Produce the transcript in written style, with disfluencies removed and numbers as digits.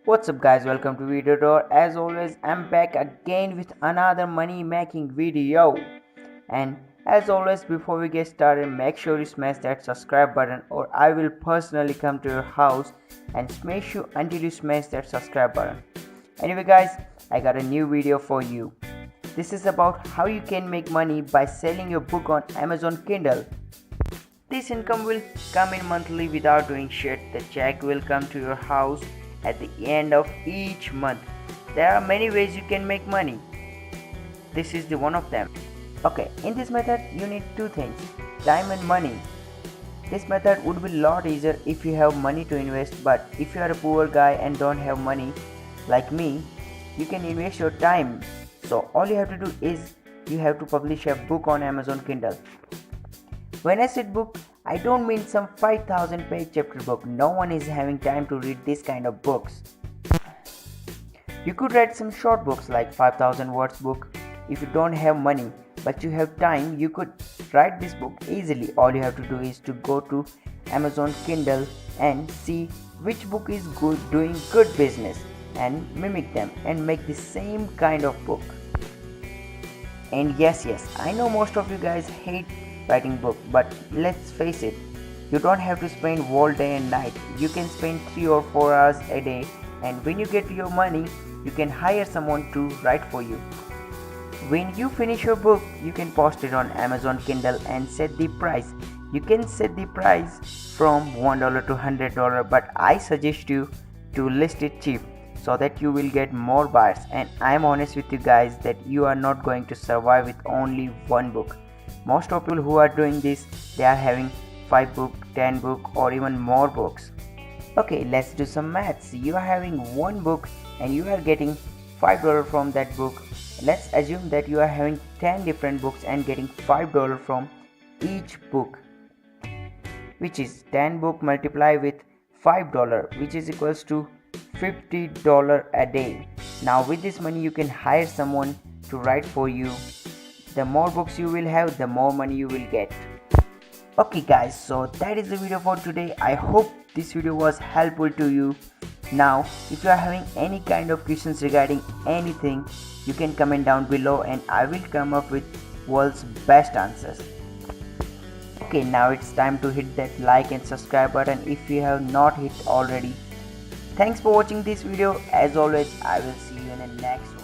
What's up guys, welcome to Video Door. As always, I'm back again with another money making video. And as always, before we get started, make sure you smash that subscribe button or I will personally come to your house and smash you until you smash that subscribe button. Anyway guys, I got a new video for you. This is about how you can make money by selling your book on Amazon Kindle. This income will come in monthly without doing shit. The check will come to your house at the end of each month. There are many ways you can make money. This is the one of them. Okay, in this method you need two things, time and money. This method would be a lot easier if you have money to invest, but if you are a poor guy and don't have money like me, you can invest your time. So all you have to do is you have to publish a book on Amazon Kindle. When I said book, I don't mean some 5000 page chapter book. No one is having time to read this kind of books. You could write some short books like 5000 words book. If you don't have money but you have time, you could write this book easily. All you have to do is to go to Amazon Kindle and see which book is doing good business and mimic them and make the same kind of book. And yes, I know most of you guys hate writing book, but let's face it, you don't have to spend all day and night. You can spend 3 or 4 hours a day, and when you get your money you can hire someone to write for you. When you finish your book, you can post it on Amazon Kindle and set the price. You can set the price from $1 to $100, but I suggest you to list it cheap so that you will get more buyers. And I am honest with you guys that you are not going to survive with only one book. Most of people who are doing this, they are having 5 book, 10 book or even more books. Okay, let's do some maths. You are having one book and you are getting $5 from that book. Let's assume that you are having 10 different books and getting $5 from each book, which is 10 book multiplied with $5, which is equals to $50 a day. Now with this money you can hire someone to write for you. The more books you will have, the more money you will get. Okay guys, so that is the video for today. I hope this video was helpful to you. Now if you are having any kind of questions regarding anything, you can comment down below and I will come up with world's best answers. Okay, now it's time to hit that like and subscribe button if you have not hit already. Thanks for watching this video. As always, I will see you in the next one.